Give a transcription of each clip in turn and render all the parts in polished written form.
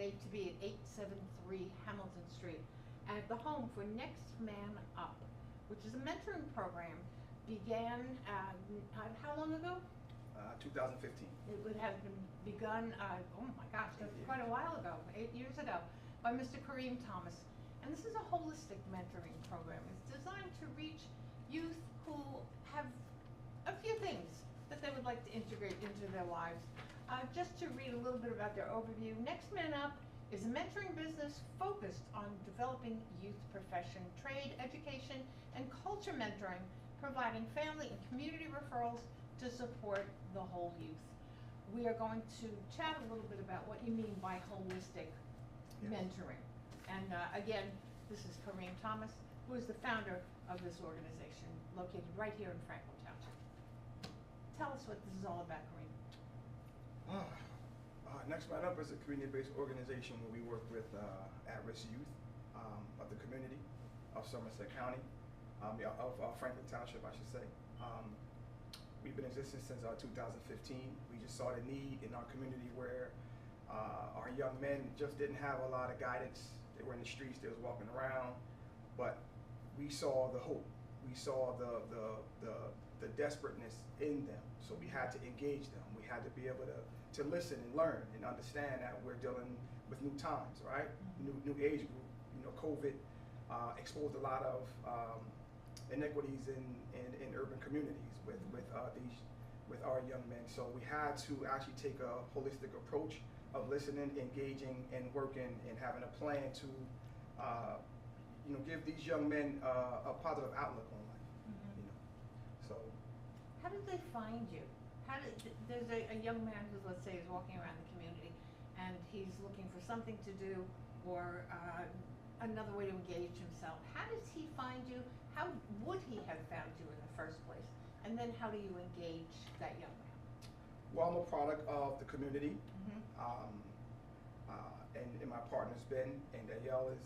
today to be at 873 Hamilton Street at the home for Next Man Up, which is a mentoring program. Began how long ago? 2015. It would have been begun, oh my gosh, that's quite a while ago, 8 years ago, by Mr. Kareem Thomas. And this is a holistic mentoring program. It's designed to reach youth who have a few things that they would like to integrate into their lives. Just to read a little bit about their overview, Next Man Up is a mentoring business focused on developing youth profession, trade, education, and culture mentoring, providing family and community referrals to support the whole youth. We are going to chat a little bit about what you mean by holistic mentoring. And again, this is Kareem Thomas, who is the founder of this organization located right here in Franklin Township. Tell us what this is all about, Kareem. Next Man Up is a community-based organization where we work with at-risk youth of the community of Somerset County, of Franklin Township, I should say. We've been in existence since 2015. We just saw the need in our community where our young men just didn't have a lot of guidance. They were in the streets, they was walking around, but we saw the hope. We saw the desperateness in them. So we had to engage them. We had to be able to listen and learn and understand that we're dealing with new times, right? New age group. You know, COVID exposed a lot of inequities in urban communities with our young men. So we had to actually take a holistic approach of listening, engaging, and working, and having a plan to give these young men a positive outlook on life. You know, so. How did they find you? There's a young man who, let's say, is walking around the community and he's looking for something to do or another way to engage himself. How does he find you? How would he have found you in the first place? And then how do you engage that young man? Well, I'm a product of the community, and my partner's Ben and Danielle is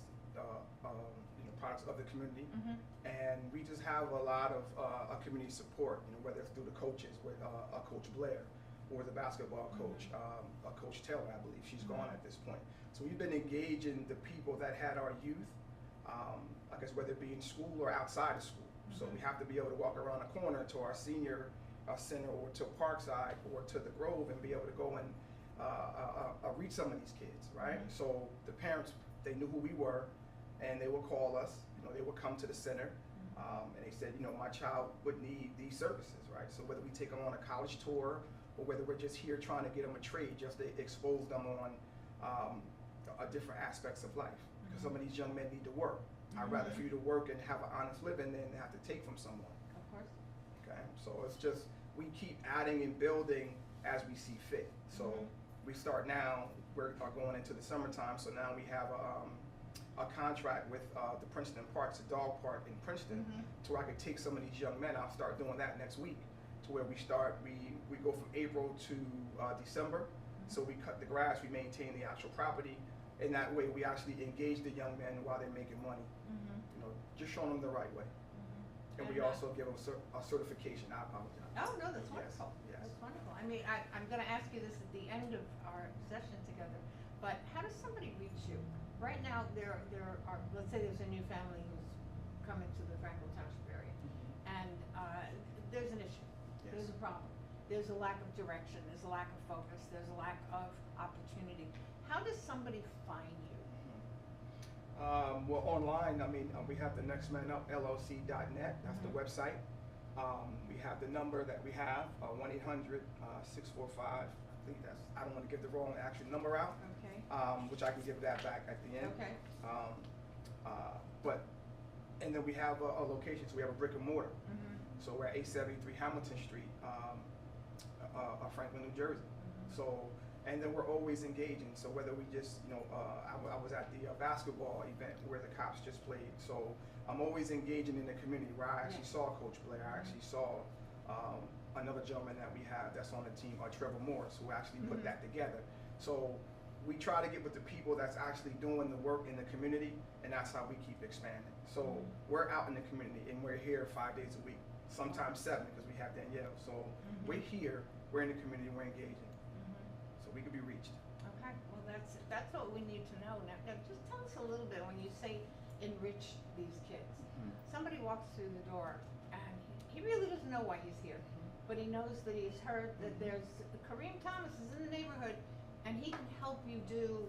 products of the community, and we just have a lot of a community support. You know, whether it's through the coaches with Coach Blair, or the basketball coach, Coach Taylor, I believe she's gone at this point. So we've been engaging the people that had our youth, I guess whether it be in school or outside of school. So we have to be able to walk around a corner to our senior center or to Parkside or to the Grove and be able to go and reach some of these kids, right? So the parents, they knew who we were, and they would call us. You know, they would come to the center, and they said, you know, my child would need these services, right? So whether we take them on a college tour or whether we're just here trying to get them a trade, just to expose them on different aspects of life, because some of these young men need to work. I'd rather for you to work and have an honest living than have to take from someone. Of course. Okay, so it's just, we keep adding and building as we see fit. So we start now, we're going into the summertime, so now we have a contract with the Princeton Parks, a dog park in Princeton, to where I could take some of these young men. I'll start doing that next week, to where we go from April to December. So we cut the grass, we maintain the actual property, and that way we actually engage the young men while they're making money. You know, just showing them the right way. And we also give them a certification. I apologize. Oh, no, that's wonderful. Yes. That's wonderful. I mean, I'm going to ask you this at the end of our session together, but how does somebody reach you? Right now, there are, let's say there's a new family who's coming to the Franklin Township area, and there's an issue. Yes. There's a problem. There's a lack of direction. There's a lack of focus. There's a lack of opportunity. How does somebody find you? Well, online, I mean, we have the nextmanup.llc.net. That's the website. We have the number that we have, 1-800-645. I think that's, I don't want to give the wrong actual number out. Okay. Which I can give that back at the end. Okay. And then we have a location, so we have a brick and mortar. So we're at 873 Hamilton Street, Franklin, New Jersey. So, and then we're always engaging. So whether we just, you know, I was at the basketball event where the Cops just played. So I'm always engaging in the community, where I actually saw Coach Blair. I actually saw another gentleman that we have that's on the team, Trevor Morris, who actually put that together. So we try to get with the people that's actually doing the work in the community, and that's how we keep expanding. So we're out in the community, and we're here 5 days a week, sometimes 7 because we have Danielle. So we're here, we're in the community, we're engaging. So we can be reached. Okay, well that's what we need to know. Now just tell us a little bit when you say enrich these kids. Somebody walks through the door and he really doesn't know why he's here, but he knows that he's heard that there's Kareem Thomas is in the neighborhood and he can help you do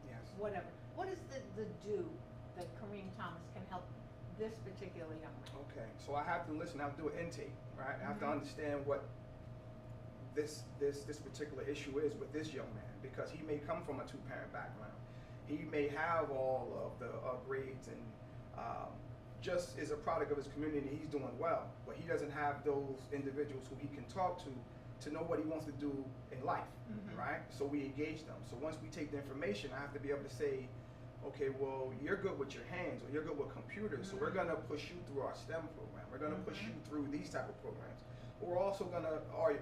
Yes. whatever. What is the do that Kareem Thomas can help this particular young man? Okay, so I have to listen. I have to do an intake, right? I have to understand what this particular issue is with this young man, because he may come from a two-parent background. He may have all of the grades and just is a product of his community. He's doing well, but he doesn't have those individuals who he can talk to know what he wants to do in life, right? So we engage them. So once we take the information, I have to be able to say, okay, well, you're good with your hands or you're good with computers, so we're gonna push you through our STEM program. We're gonna push you through these type of programs. We're also gonna, are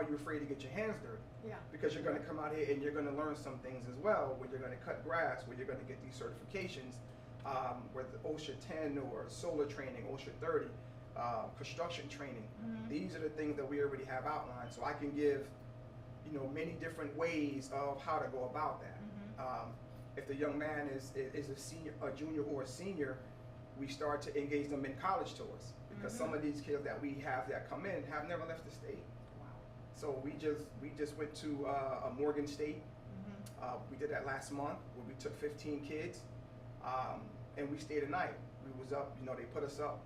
you afraid to get your hands dirty? Yeah. Because you're gonna come out here and you're gonna learn some things as well, where you're gonna cut grass, where you're gonna get these certifications, with OSHA 10 or solar training, OSHA 30, construction training. These are the things that we already have outlined, so I can give, many different ways of how to go about that. If the young man is a senior, a junior, or a senior, we start to engage them in college tours, because some of these kids that we have that come in have never left the state. Wow. So we just went to a Morgan State. We did that last month, where we took 15 kids, and we stayed a night. We was up, they put us up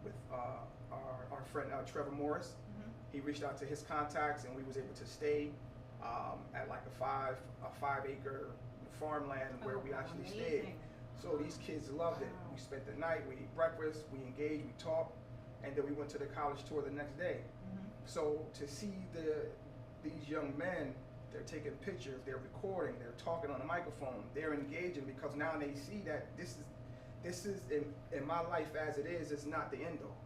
with our friend Trevor Morris. He reached out to his contacts, and we was able to stay at like a 5-acre farmland where we actually stayed. So these kids loved it. We spent the night, we ate breakfast, we engaged, we talked, and then we went to the college tour the next day. So to see these young men, they're taking pictures, they're recording, they're talking on the microphone, they're engaging, because now they see that this is in my life as it is not the end all.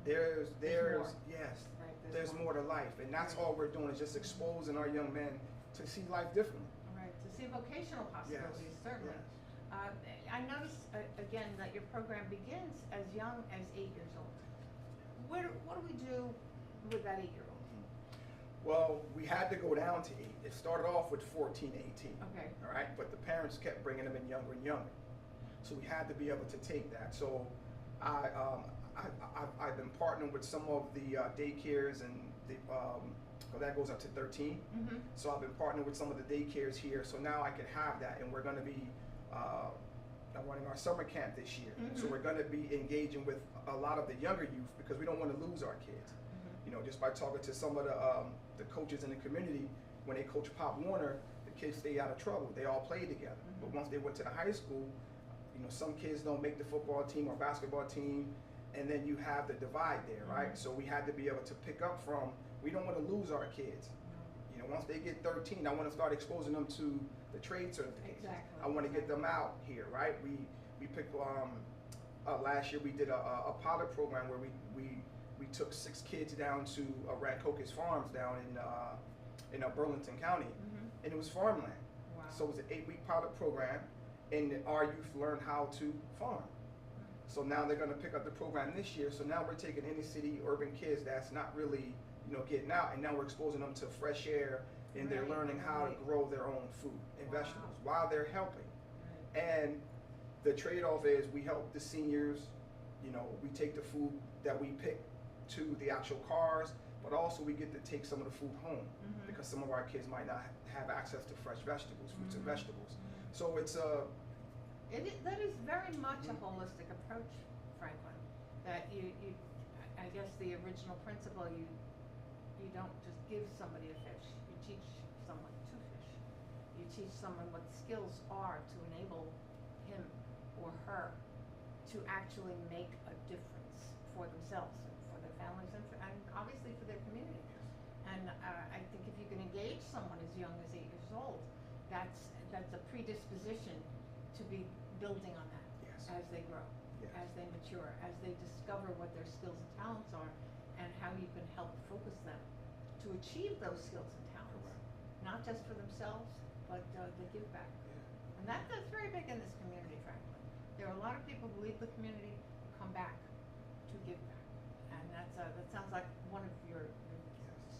There's yes, Right, there's more to life, and that's all we're doing, is just exposing our young men to see life differently. Right, to see vocational possibilities, certainly. Yes. I noticed, again, that your program begins as young as 8 years old. What do we do with that 8-year-old? Well, we had to go down to 8. It started off with 14, 18. Okay. All right, but the parents kept bringing them in younger and younger. So we had to be able to take that. So I've been partnering with some of the daycares, and that goes up to 13. So I've been partnering with some of the daycares here. So now I can have that, and we're going to be running our summer camp this year. So we're going to be engaging with a lot of the younger youth, because we don't want to lose our kids. Just by talking to some of the coaches in the community, when they coach Pop Warner, the kids stay out of trouble. They all play together. But once they went to the high school, some kids don't make the football team or basketball team, and then you have the divide there, right? So we had to be able to pick up from, we don't want to lose our kids. Once they get 13, I want to start exposing them to the trade certifications. Exactly. I want to get them out here, right? We picked, last year we did a pilot program where we took 6 kids down to Rancocas Farms down in Burlington County, and it was farmland. Wow. So it was an 8-week pilot program, and our youth learned how to farm. So now they're going to pick up the program this year. So now we're taking inner city urban kids that's not really getting out, and now we're exposing them to fresh air, and they're learning how to grow their own food and vegetables while they're helping. And the trade-off is we help the seniors, we take the food that we pick to the actual cars, but also we get to take some of the food home, because some of our kids might not have access to fresh vegetables, fruits and vegetables. So it's that is very much a holistic approach, Franklin. That you I guess the original principle, you don't just give somebody a fish, you teach someone to fish. You teach someone what skills are to enable him or her to actually make a difference for themselves, and for their families, and obviously for their community. And I think if you can engage someone as young as 8 years old, that's a predisposition to be building on that as they grow, as they mature, as they discover what their skills and talents are, and how you can help focus them to achieve those skills and talents, not just for themselves, but they give back. And that's very big in this community, Franklin. There are a lot of people who leave the community who come back to give back, and that sounds like one of your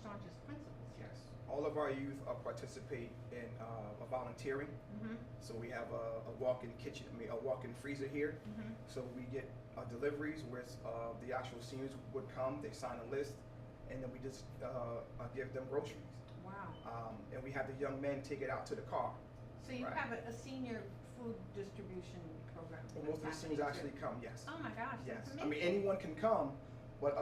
staunchest principles. Yes. all of our youth participate in volunteering. Mm-hmm. So we have a walk-in kitchen, a walk-in freezer here. Mm-hmm. So we get deliveries where the actual seniors would come, they sign a list, and then we just give them groceries. Wow. And we have the young men take it out to the car. So you Right. have a senior food distribution program. Well, most of the that's seniors happening actually too. come, yes. Oh my gosh, Yes, that's I mean, amazing. anyone can come, but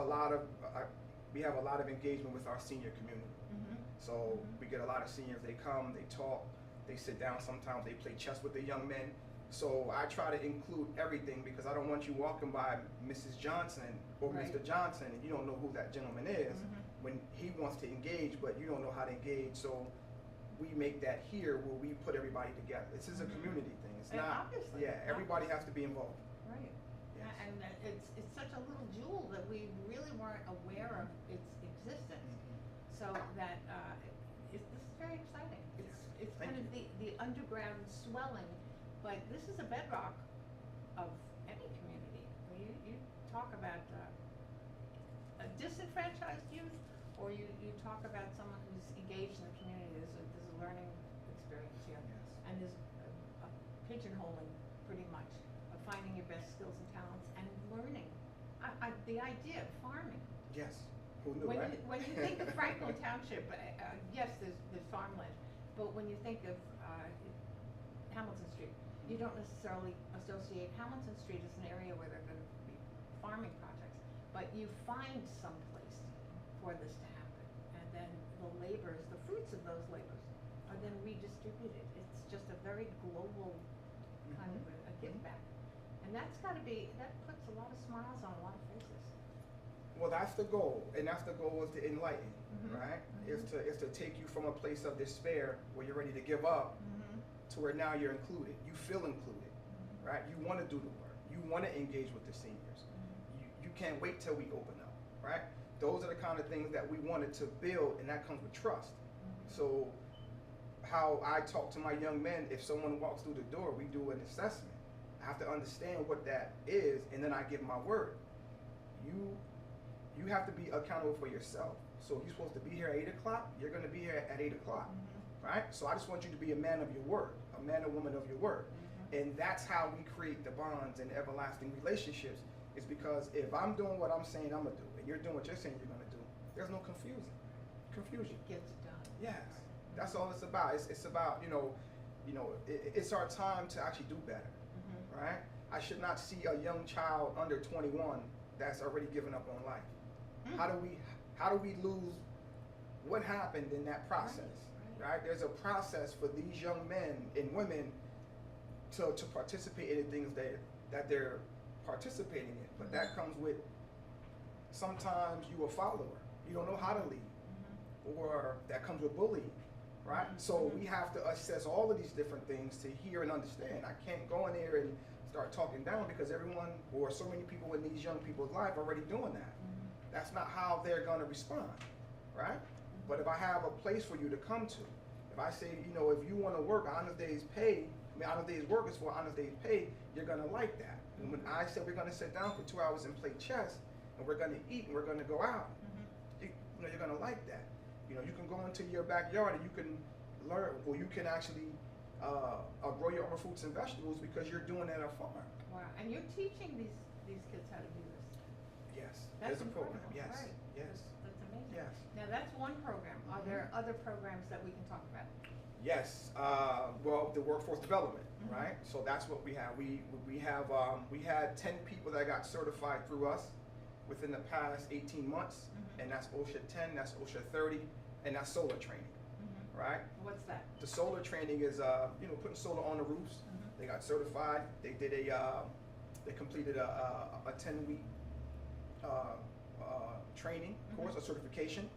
we have a lot of engagement with our senior community. Mm-hmm. So Mhm. we get a lot of seniors, they come, they talk, they sit down sometimes, they play chess with the young men. So I try to include everything because I don't want you walking by Mrs. Johnson or Right. Mr. Johnson and you don't know who that gentleman is Mhm. when he wants to engage, but you don't know how to engage. So we make that here where we put everybody together. This is a Mhm. community thing. It's And not, obviously, yeah, everybody has to be involved. Right. Yes. And it's such a little jewel that we really weren't aware of its existence. So that this is very exciting. It's Thank kind of the underground swelling, but this is a bedrock of any community. You talk about a disenfranchised youth, or you talk about someone who's engaged in the community. There's a learning experience here, Yes. and there's a pigeonholing pretty much of finding your best skills and talents and learning. The idea of farming. Yes. Who knew, When right? when you think of Franklin Township, yes, there's farmland, but when you think of Hamilton Street, you don't necessarily associate Hamilton Street as an area where there are going to be farming projects, but you find some place for this to happen, and then the labors, the fruits of those labors, are then redistributed. It's just a very global kind of a give back, and that puts a lot of smiles on a lot of faces. Well, that's the goal, and that's the goal is to enlighten, Mhm. right? Mhm. Is to take you from a place of despair where you're ready to give up Mm-hmm. to where now you're included. You feel included, right? You want to do the work. You want to engage with the seniors. You can't wait till we open up, right? Those are the kind of things that we wanted to build, and that comes with trust. So how I talk to my young men, if someone walks through the door, we do an assessment. I have to understand what that is, and then I give my word. You have to be accountable for yourself. So if you're supposed to be here at 8 o'clock, you're going to be here at 8 o'clock, right? So I just want you to be a man of your word, a man or woman of your word. And that's how we create the bonds and everlasting relationships, is because if I'm doing what I'm saying I'm going to do, and you're doing what you're saying you're going to do, there's no confusion. Gets it done. Yes, that's all it's about. It's about, it's our time to actually do better, right? I should not see a young child under 21 that's already given up on life. How do we lose what happened in that process, right? There's a process for these young men and women to participate in the things that they're participating in, but that comes with sometimes you a follower, you don't know how to lead, or that comes with bullying, right? So we have to assess all of these different things to hear and understand. I can't go in there and start talking down because everyone or so many people in these young people's life are already doing that. That's not how they're going to respond, right? But if I have a place for you to come to, if I say, if you want to work, honest days pay, honest days work is for honest days pay, you're going to like that. And when I said we're going to sit down for 2 hours and play chess, and we're going to eat and we're going to go out, you're going to like that. You can go into your backyard and you can learn, or you can actually grow your own fruits and vegetables because you're doing it at a farm. Wow, and you're teaching these kids how to do this. Yes, That's there's a program. incredible, Yes, right. yes, That's amazing. yes. Now that's one program. Are there other programs that we can talk about? Yes, well, the workforce development, Mhm. right? So that's what we have. We had 10 people that got certified through us within the past 18 months, and that's OSHA 10, that's OSHA 30, and that's solar training, right? What's that? The solar training is, putting solar on the roofs. They got certified. They did they completed a 10-week training course, a certification,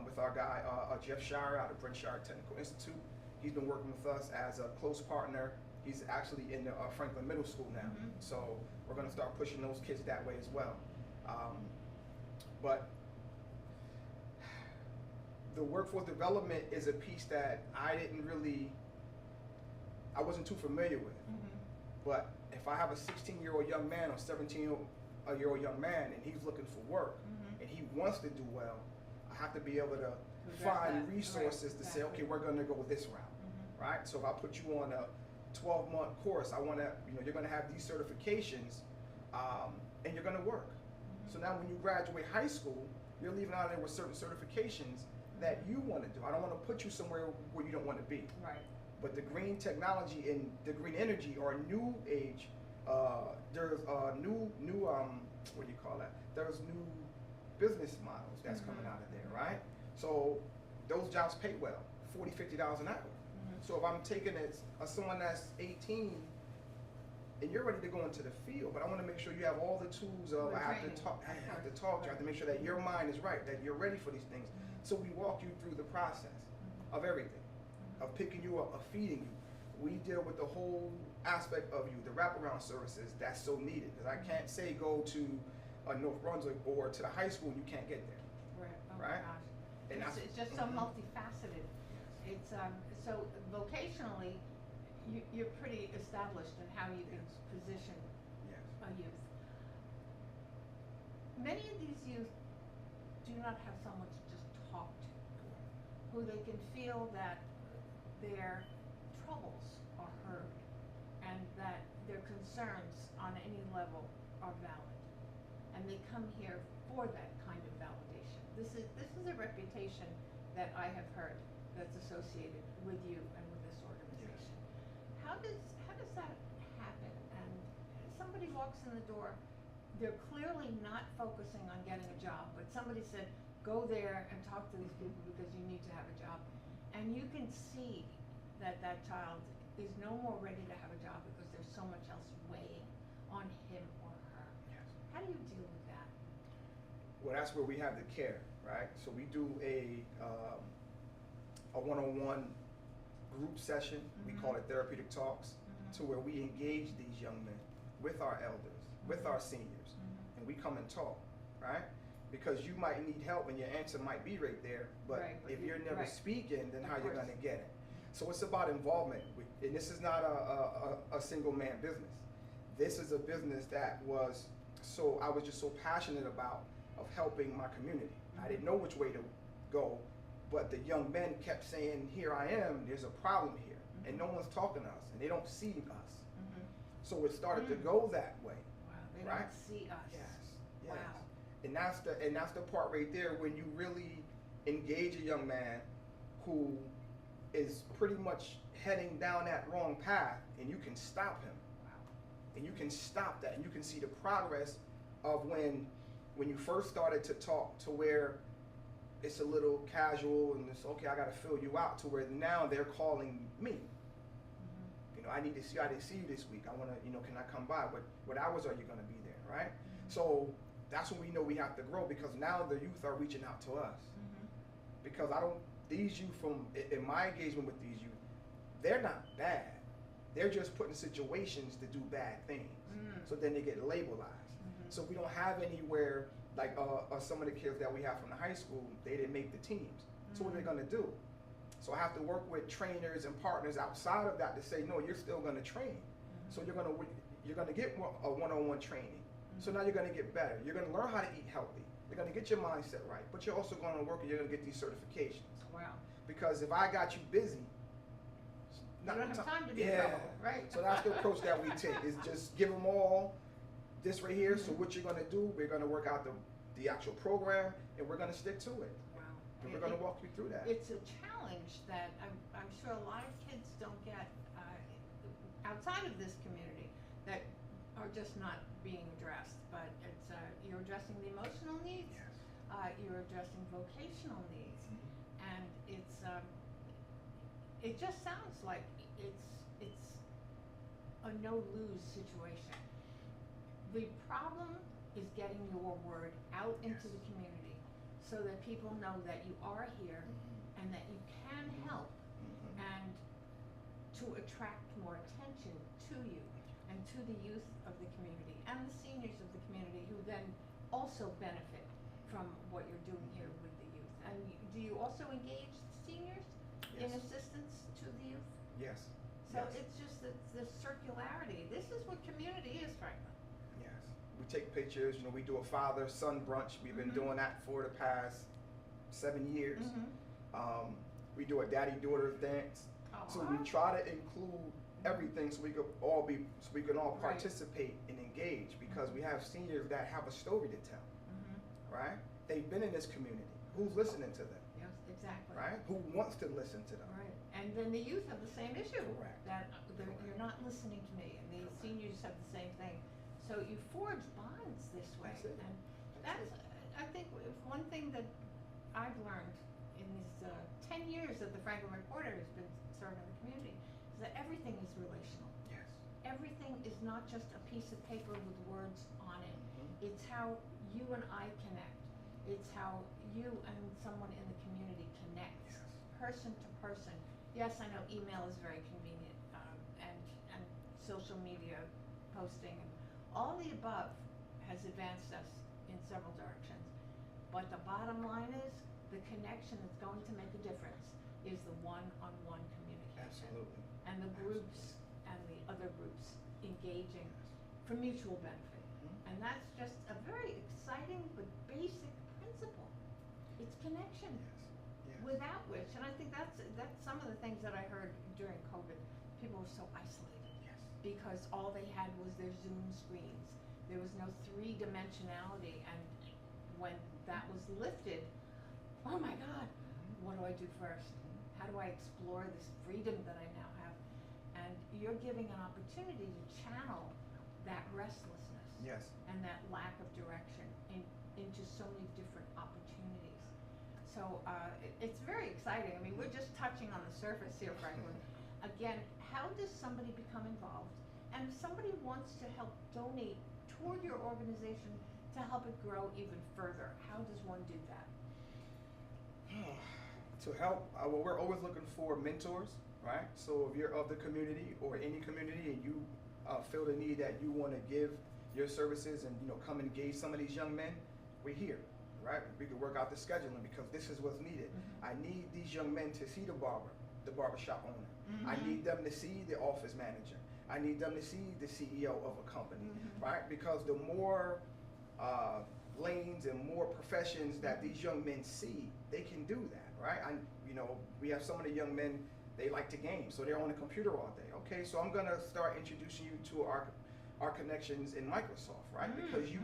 with our guy Jeff Shire out of Brent Shire Technical Institute. He's been working with us as a close partner. He's actually in the Franklin Middle School now, so we're going to start pushing those kids that way as well. But the workforce development is a piece that I wasn't too familiar with. But if I have a 16-year-old young man or 17-year-old young man and he's looking for work and he wants to do well, I have to be able to address find that. resources Right, to say, okay, exactly. we're going to go this route, right? So if I put you on a 12-month course, I want to, you're going to have these certifications, and you're going to work. So now when you graduate high school, you're leaving out there with certain certifications that you want to do. I don't want to put you somewhere where you don't want to be. Right. But the green technology and the green energy are new age. There's new what do you call that? There's new business models that's coming out of there, right? So those jobs pay well, $40, $50 an hour. So if I'm taking someone that's 18 and you're ready to go into the field, but I want to make sure you have all the tools of The I have to training. talk, I have to talk to you, I have to make sure that your mind is right, that you're ready for these things. So we walk you through the process of everything, of picking you up, of feeding you. We deal with the whole aspect of you, the wraparound services that's so needed. Because I can't say go to North Brunswick or to the high school and you can't get there. Right. Oh Right? my gosh. And It's just so multifaceted. It's so vocationally, you're pretty established in how you can position Yes. a youth. Many of these youth do not have someone to just talk to, who they can feel that their troubles are heard and that their concerns on any level are valid. And they come here for that kind of validation. This is a reputation that I have heard that's associated with you and with this organization. How does that happen? And somebody walks in the door, they're clearly not focusing on getting a job, but somebody said, go there and talk to these people because you need to have a job. And you can see that that child is no more ready to have a job because there's so much else weighing on him or her. Yes. How do you deal with that? Well, that's where we have the care, right? So we do a one-on-one group session. We call it Therapeutic Talks, to where we engage these young men with our elders, with our seniors, and we come and talk, right? Because you might need help and your answer might be right there, but Right, but if you're never right. speaking, then Of how you're course. going to get it? So it's about involvement, and this is not a single man business. This is a business that I was just so passionate about of helping my community. I didn't know which way to go, but the young men kept saying, here I am, there's a problem here, and no one's talking to us, and they don't see us. So it started to go that way. Wow, they Right? don't see us. Yes. Wow. And that's the part right there when you really engage a young man who is pretty much heading down that wrong path, and you can stop him. And you can stop that, and you can see the progress of when you first started to talk, to where it's a little casual and it's okay, I got to fill you out, to where now they're calling me. I need to see, I didn't see you this week. I want to, can I come by? What hours are you going to be there, right? So that's when we know we have to grow, because now the youth are reaching out to us. Because these youth in my engagement with these youth, they're not bad. They're just put in situations to do bad things. So then they get labelized. So we don't have anywhere, like some of the kids that we have from the high school, they didn't make the teams. So what are they going to do? So I have to work with trainers and partners outside of that to say, no, you're still going to train. So you're going to get a one-on-one training. So now you're going to get better. You're going to learn how to eat healthy. You're going to get your mindset right. But you're also going to work and you're going to get these certifications. Wow. Because if I got you busy, You don't have time to be yeah. trouble, right? So that's the approach that we take, is just give them all this right here. So what you're going to do, we're going to work out the actual program, and we're going to stick to it. Wow. And we're going to walk you through that. It's a challenge that I'm sure a lot of kids don't get outside of this community that are just not being addressed. But it's you're addressing the emotional needs, you're addressing vocational needs, and it just sounds like it's a no-lose situation. The problem is getting your word out into the community so that people know that you are here and that you can help, and to attract more attention to you and to the youth of the community and the seniors of the community, who then also benefit from what you're doing here with the youth. And do you also engage the seniors in Yes. assistance to the youth? Yes. So Yes. it's just the circularity. This is what community is, Franklin. Yes. We take pictures, we do a father-son brunch. We've been doing that for the past 7 years. We do a daddy-daughter dance. Oh, So we try to include everything so we can all Right. participate and engage, because we have seniors that have a story to tell, right? They've been in this community. Who's listening to them, Yes, exactly. right? Who wants to listen to them? Right, and then the youth have the same issue. Correct. That you're not listening to me, and the Correct. seniors have the same thing. So you forge bonds this way, That's it. and That's that's, I think, one thing that I've learned in these 10 years that the Franklin Reporter has been serving the community, is that everything is relational. Yes. Everything is not just a piece of paper with words on it. It's how you and I connect. It's how you and someone in the community connects, Yes. person to person. Yes, I know email is very convenient, and social media posting, and all the above has advanced us in several directions. But the bottom line is, the connection that's going to make a difference is the one-on-one communication. Absolutely. And the groups and the other groups engaging for mutual benefit. And that's just a very exciting but basic principle. It's connection. Yes. Without which, and I think that's some of the things that I heard during COVID, people were so isolated Yes. because all they had was their Zoom screens. There was no three-dimensionality, and when that was lifted, oh my God, what do I do first? How do I explore this freedom that I now have? And you're giving an opportunity to channel that restlessness Yes. and that lack of direction into so many different opportunities. So it's very exciting. I mean, we're just touching on the surface here, Franklin. Again, how does somebody become involved? And if somebody wants to help donate toward your organization to help it grow even further, how does one do that? To help, well, we're always looking for mentors, right? So if you're of the community or any community and you feel the need that you want to give your services and come engage some of these young men, we're here, right? We can work out the scheduling because this is what's needed. I need these young men to see the barbershop owner. I need them to see the office manager. I need them to see the CEO of a company, right? Because the more lanes and more professions that these young men see, they can do that, right? We have some of the young men, they like to game, so they're on the computer all day. Okay, so I'm gonna start introducing you to our connections in Microsoft, right? Because you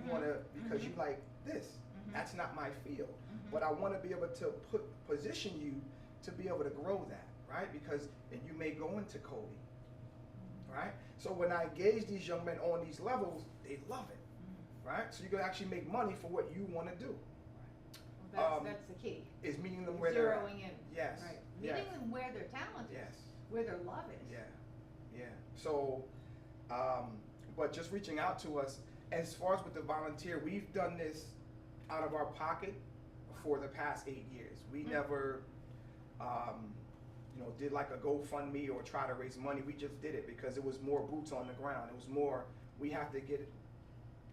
because you like this. That's not my field, but I want to be able to position you to be able to grow that, right? Because and you may go into coding, right? So when I engage these young men on these levels, they love it. Right? So you can actually make money for what you want to do. Well, that's the key. Is meeting them where they're at. Zeroing in. Yes. Right. Yes. Meeting them where their talent is. Yes. Where their love is. Yeah. So, but just reaching out to us, as far as with the volunteer, we've done this out of our pocket for the past 8 years. We never, did like a GoFundMe or try to raise money. We just did it because it was more boots on the ground. It was more, we have to get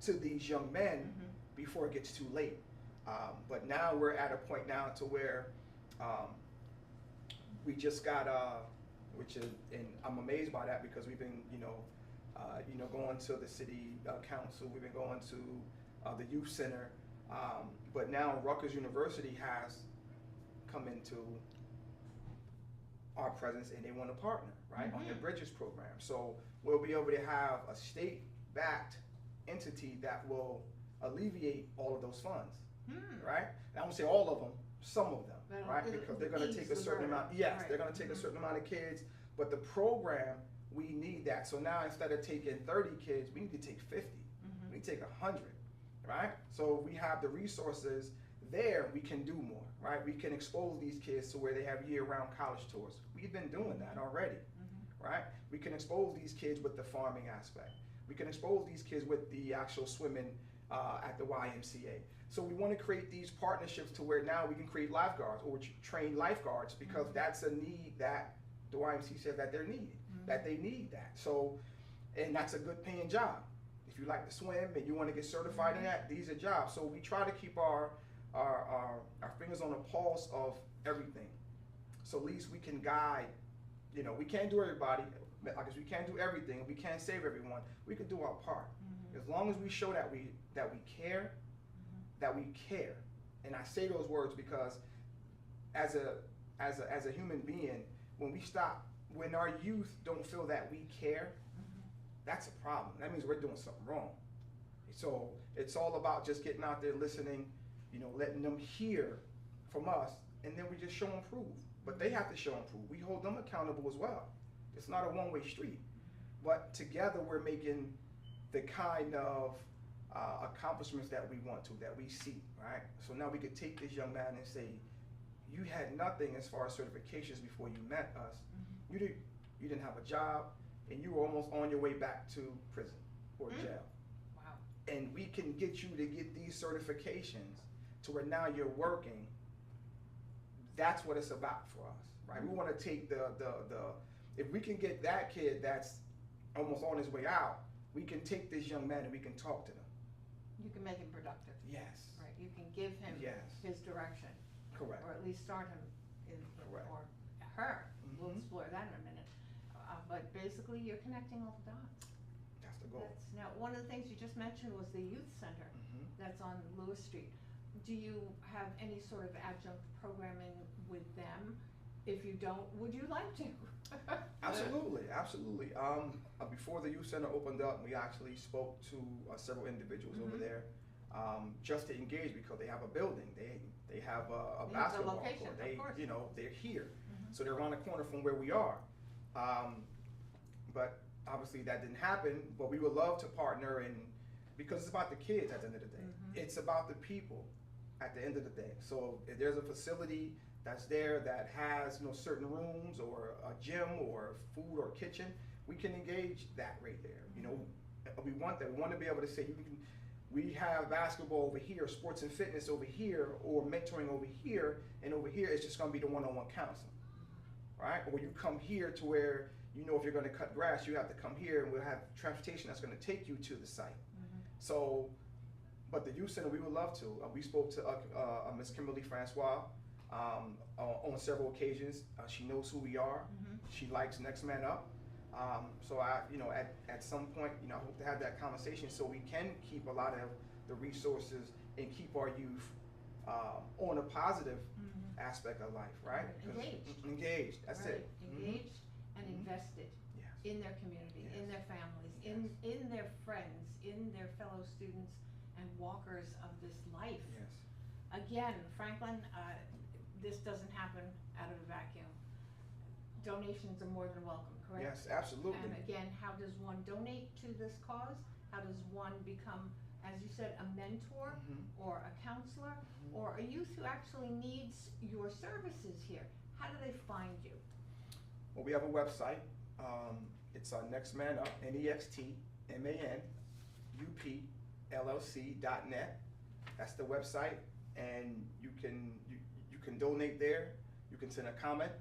to these young men before it gets too late. But now we're at a point now to where we just got, and I'm amazed by that because we've been, going to the city council, we've been going to the youth center, but now Rutgers University has come into our presence and they want to partner, right, on their Bridges program. So we'll be able to have a state-backed entity that will alleviate all of those funds, right? And I won't say all of them, some of them, right? Because they're going to take a certain amount. Yes, they're going to take a certain amount of kids, but the program, we need that. So now instead of taking 30 kids, we need to take 50. We need to take 100, right? So if we have the resources there, we can do more, right? We can expose these kids to where they have year-round college tours. We've been doing that already, right? We can expose these kids with the farming aspect. We can expose these kids with the actual swimming at the YMCA. So we want to create these partnerships to where now we can create lifeguards or train lifeguards because that's a need that the YMCA says that they're needed, that they need that. So, and that's a good paying job. If you like to swim and you want to get certified in that, these are jobs. So we try to keep our fingers on the pulse of everything. So at least we can guide, we can't do everybody, because we can't do everything, we can't save everyone. We can do our part. As long as we show that we care, that we care. And I say those words because as as a human being, when our youth don't feel that we care, that's a problem. That means we're doing something wrong. So it's all about just getting out there, listening, letting them hear from us, and then we just show them proof. But they have to show them proof. We hold them accountable as well. It's not a one-way street. But together we're making the kind of accomplishments that we want to, that we seek, right? So now we could take this young man and say, you had nothing as far as certifications before you met us. You didn't have a job, and you were almost on your way back to prison or jail. Wow. And we can get you to get these certifications to where now you're working. That's what it's about for us, right? We want to take if we can get that kid that's almost on his way out, we can take this young man and we can talk to them. You can make him productive. Yes. Right. You can give him his direction. Correct. Or at least start him in Correct. or her. We'll explore that in a minute. But basically, you're connecting all the dots. That's the goal. Now, one of the things you just mentioned was the youth center that's on Lewis Street. Do you have any sort of adjunct programming with them? If you don't, would you like to? Absolutely, absolutely. Before the youth center opened up, we actually spoke to several individuals over there, just to engage, because they have a building, they have a basketball location, court. of course. They're here, so they're around the corner from where we are. But obviously that didn't happen. But we would love to partner, because it's about the kids at the end of the day. It's about the people at the end of the day. So if there's a facility that's there that has certain rooms or a gym or food or kitchen, we can engage that right there. We want that. We want to be able to say, we have basketball over here, sports and fitness over here, or mentoring over here, and over here it's just going to be the one-on-one counseling, right? Or you come here to where if you're going to cut grass, you have to come here, and we'll have transportation that's going to take you to the site. So, but the youth center, we would love to. We spoke to Miss Kimberly Francois on several occasions. She knows who we are. She likes Next Man Up. So at some point, I hope to have that conversation so we can keep a lot of the resources and keep our youth on a positive aspect of life, right? Engaged. That's it. Engaged and invested in their community, in their families, in their friends, in their fellow students and walkers of this life. Again, Franklin, this doesn't happen out of a vacuum. Donations are more than welcome, correct? Yes, absolutely. And again, how does one donate to this cause? How does one become, as you said, a mentor or a counselor or a youth who actually needs your services here? How do they find you? Well, we have a website. It's Next Man Up, NEXTMANUPLLC.net. That's the website, and you can donate there. You can send a comment.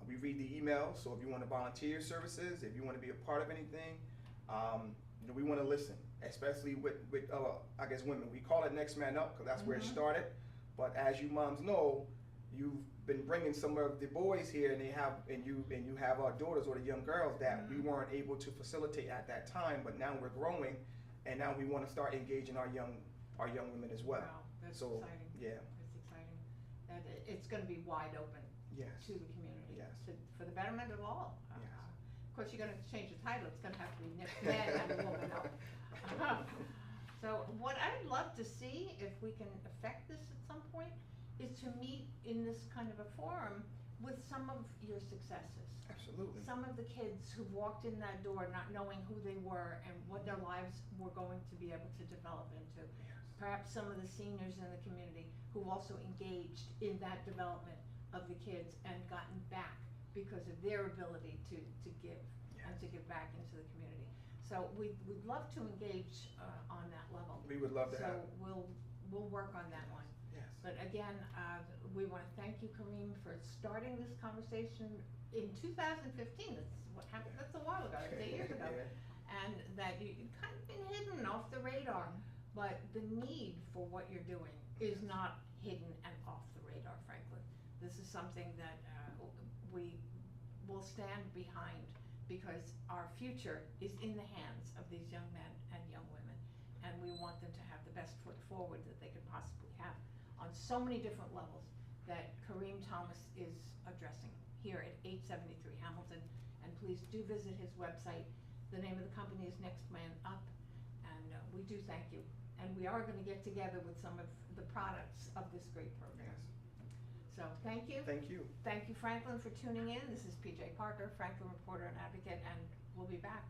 We read the email, so if you want to volunteer your services, if you want to be a part of anything, we want to listen, especially with I guess women. We call it Next Man Up because that's where it started. But as you moms know, you've been bringing some of the boys here, and you have our daughters or the young girls that we weren't able to facilitate at that time. But now we're growing, and now we want to start engaging our young women as well. Wow, that's so exciting. Yeah, it's exciting that it's going to be wide open. To the community, for the betterment of all. Of course, you're going to change the title. It's going to have to be Next Man and Woman Up. So what I'd love to see, if we can affect this at some point, is to meet in this kind of a forum with some of your successes. Absolutely. Some of the kids who walked in that door not knowing who they were and what their lives were going to be able to develop into. Perhaps some of the seniors in the community who also engaged in that development of the kids and gotten back because of their ability to give and to give back into the community. So we'd love to engage on that level. We would love to have. So we'll work on that one. Yes. But again, we want to thank you, Kareem, for starting this conversation in 2015. That's what happened. That's a while ago. That's 8 years ago. And that you've kind of been hidden off the radar. But the need for what you're doing is not hidden and off the radar, Franklin. This is something that we will stand behind because our future is in the hands of these young men and young women, and we want them to have the best foot forward that they could possibly have on so many different levels. that Kareem Thomas is addressing here at 873 Hamilton. And please do visit his website. The name of the company is Next Man Up, and we do thank you. And we are going to get together with some of the products of this great program. Yes. So thank you. Thank you. Thank you, Franklin, for tuning in. This is PJ Parker, Franklin Reporter and Advocate, and we'll be back.